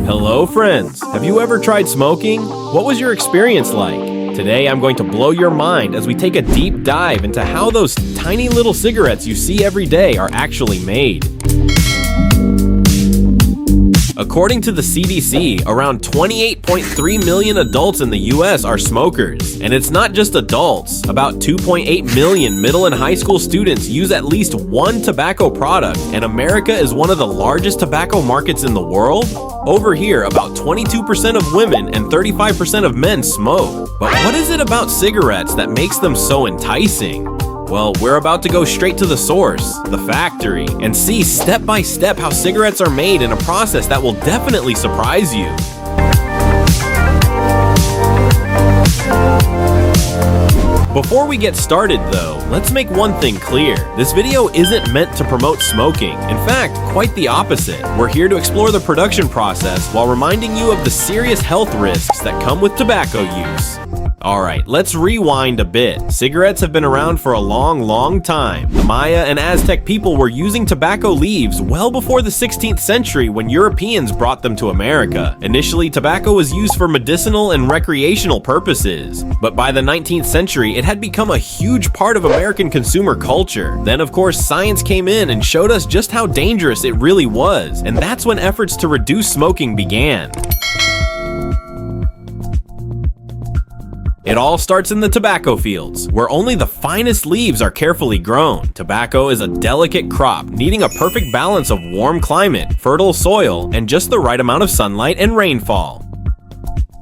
Hello friends! Have you ever tried smoking? What was your experience like? Today I'm going to blow your mind as we take a deep dive into how those tiny little cigarettes you see every day are actually made. According to the CDC, around 28.3 million adults in the US are smokers. And it's not just adults. About 2.8 million middle and high school students use at least one tobacco product, and America is one of the largest tobacco markets in the world. Over here, about 22% of women and 35% of men smoke. But what is it about cigarettes that makes them so enticing? Well, we're about to go straight to the source, the factory, and see step by step how cigarettes are made in a process that will definitely surprise you. Before we get started though, let's make one thing clear. This video isn't meant to promote smoking. In fact, quite the opposite. We're here to explore the production process while reminding you of the serious health risks that come with tobacco use. Alright, let's rewind a bit. Cigarettes have been around for a long time. The Maya and Aztec people were using tobacco leaves well before the 16th century when Europeans brought them to America. Initially, tobacco was used for medicinal and recreational purposes, but by the 19th century, it had become a huge part of American consumer culture. Then, of course, science came in and showed us just how dangerous it really was, and that's when efforts to reduce smoking began. It all starts in the tobacco fields, where only the finest leaves are carefully grown. Tobacco is a delicate crop, needing a perfect balance of warm climate, fertile soil, and just the right amount of sunlight and rainfall.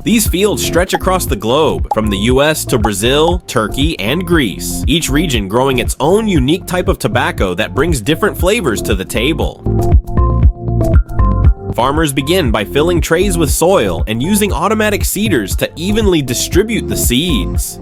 These fields stretch across the globe, from the US to Brazil, Turkey, and Greece, each region growing its own unique type of tobacco that brings different flavors to the table. Farmers begin by filling trays with soil and using automatic seeders to evenly distribute the seeds.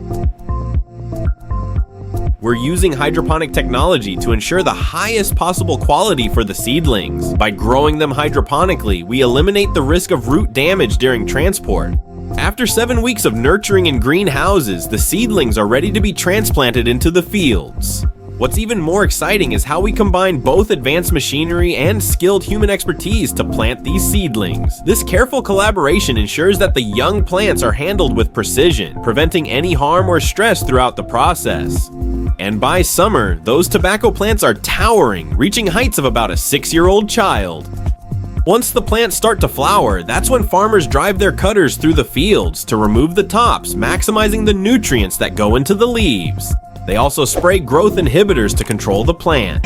We're using hydroponic technology to ensure the highest possible quality for the seedlings. By growing them hydroponically, we eliminate the risk of root damage during transport. After 7 weeks of nurturing in greenhouses, the seedlings are ready to be transplanted into the fields. What's even more exciting is how we combine both advanced machinery and skilled human expertise to plant these seedlings. This careful collaboration ensures that the young plants are handled with precision, preventing any harm or stress throughout the process. And by summer, those tobacco plants are towering, reaching heights of about a 6-year-old child. Once the plants start to flower, that's when farmers drive their cutters through the fields to remove the tops, maximizing the nutrients that go into the leaves. They also spray growth inhibitors to control the plant.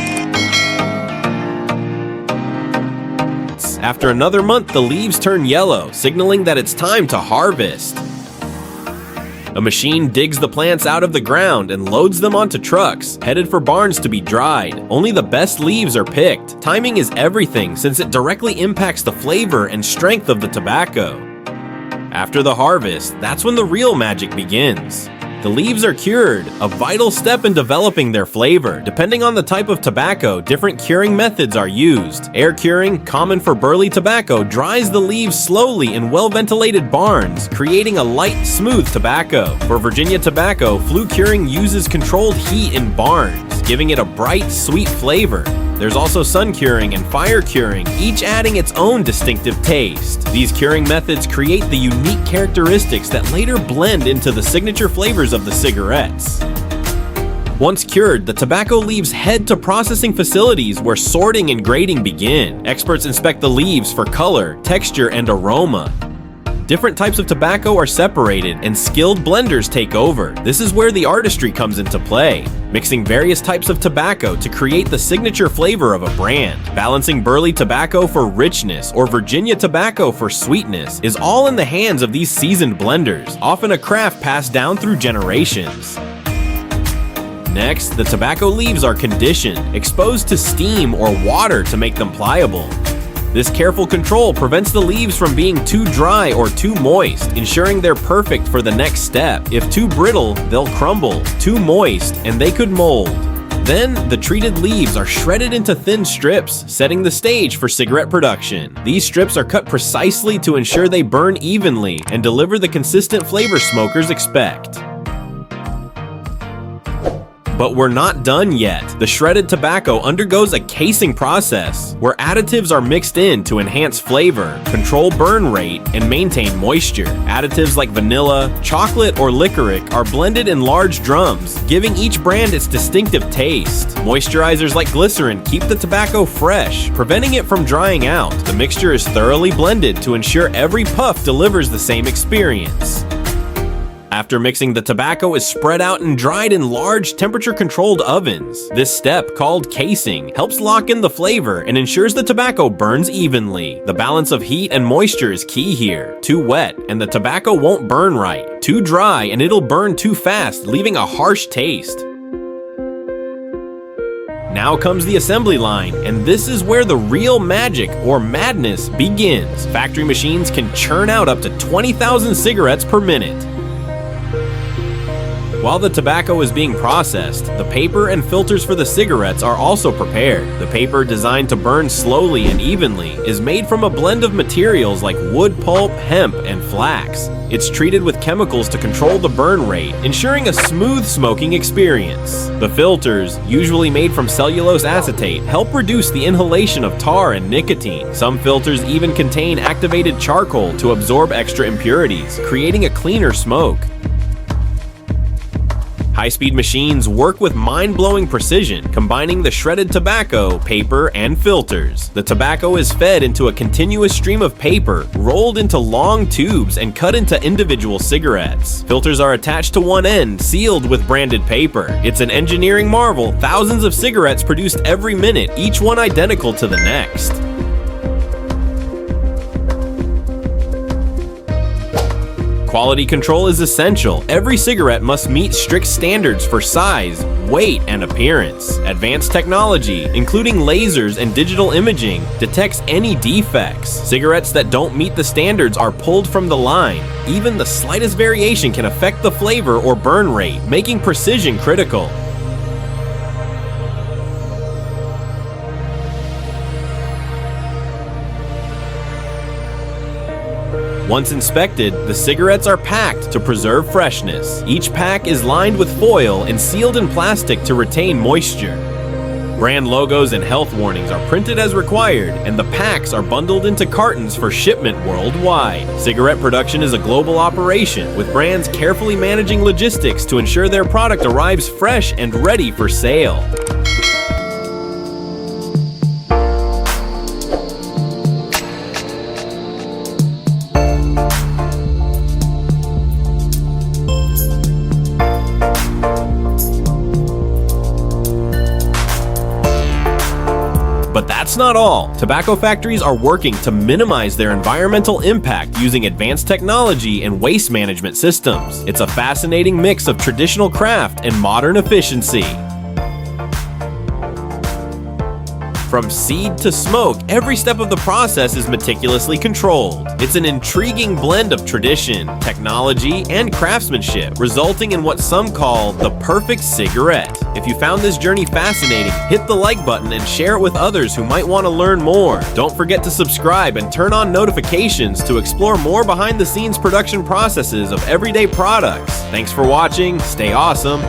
After another month, the leaves turn yellow, signaling that it's time to harvest. A machine digs the plants out of the ground and loads them onto trucks, headed for barns to be dried. Only the best leaves are picked. Timing is everything since it directly impacts the flavor and strength of the tobacco. After the harvest, that's when the real magic begins. The leaves are cured, a vital step in developing their flavor. Depending on the type of tobacco, different curing methods are used. Air curing, common for burley tobacco, dries the leaves slowly in well-ventilated barns, creating a light, smooth tobacco. For Virginia tobacco, flue curing uses controlled heat in barns, giving it a bright, sweet flavor. There's also sun curing and fire curing, each adding its own distinctive taste. These curing methods create the unique characteristics that later blend into the signature flavors of the cigarettes. Once cured, the tobacco leaves head to processing facilities where sorting and grading begin. Experts inspect the leaves for color, texture, and aroma. Different types of tobacco are separated and skilled blenders take over. This is where the artistry comes into play, mixing various types of tobacco to create the signature flavor of a brand. Balancing burley tobacco for richness or Virginia tobacco for sweetness is all in the hands of these seasoned blenders, often a craft passed down through generations. Next, the tobacco leaves are conditioned, exposed to steam or water to make them pliable. This careful control prevents the leaves from being too dry or too moist, ensuring they're perfect for the next step. If too brittle, they'll crumble, too moist, and they could mold. Then, the treated leaves are shredded into thin strips, setting the stage for cigarette production. These strips are cut precisely to ensure they burn evenly and deliver the consistent flavor smokers expect. But we're not done yet. The shredded tobacco undergoes a casing process, where additives are mixed in to enhance flavor, control burn rate, and maintain moisture. Additives like vanilla, chocolate, or licorice are blended in large drums, giving each brand its distinctive taste. Moisturizers like glycerin keep the tobacco fresh, preventing it from drying out. The mixture is thoroughly blended to ensure every puff delivers the same experience. After mixing, the tobacco is spread out and dried in large temperature-controlled ovens. This step, called casing, helps lock in the flavor and ensures the tobacco burns evenly. The balance of heat and moisture is key here. Too wet, and the tobacco won't burn right. Too dry, and it'll burn too fast, leaving a harsh taste. Now comes the assembly line, and this is where the real magic or madness begins. Factory machines can churn out up to 20,000 cigarettes per minute. While the tobacco is being processed, the paper and filters for the cigarettes are also prepared. The paper, designed to burn slowly and evenly, is made from a blend of materials like wood pulp, hemp, and flax. It's treated with chemicals to control the burn rate, ensuring a smooth smoking experience. The filters, usually made from cellulose acetate, help reduce the inhalation of tar and nicotine. Some filters even contain activated charcoal to absorb extra impurities, creating a cleaner smoke. High-speed machines work with mind-blowing precision, combining the shredded tobacco, paper, and filters. The tobacco is fed into a continuous stream of paper, rolled into long tubes, and cut into individual cigarettes. Filters are attached to one end, sealed with branded paper. It's an engineering marvel, thousands of cigarettes produced every minute, each one identical to the next. Quality control is essential. Every cigarette must meet strict standards for size, weight, and appearance. Advanced technology, including lasers and digital imaging, detects any defects. Cigarettes that don't meet the standards are pulled from the line. Even the slightest variation can affect the flavor or burn rate, making precision critical. Once inspected, the cigarettes are packed to preserve freshness. Each pack is lined with foil and sealed in plastic to retain moisture. Brand logos and health warnings are printed as required, and the packs are bundled into cartons for shipment worldwide. Cigarette production is a global operation, with brands carefully managing logistics to ensure their product arrives fresh and ready for sale. But that's not all. Tobacco factories are working to minimize their environmental impact using advanced technology and waste management systems. It's a fascinating mix of traditional craft and modern efficiency. From seed to smoke, every step of the process is meticulously controlled. It's an intriguing blend of tradition, technology, and craftsmanship, resulting in what some call the perfect cigarette. If you found this journey fascinating, hit the like button and share it with others who might want to learn more. Don't forget to subscribe and turn on notifications to explore more behind-the-scenes production processes of everyday products. Thanks for watching, stay awesome,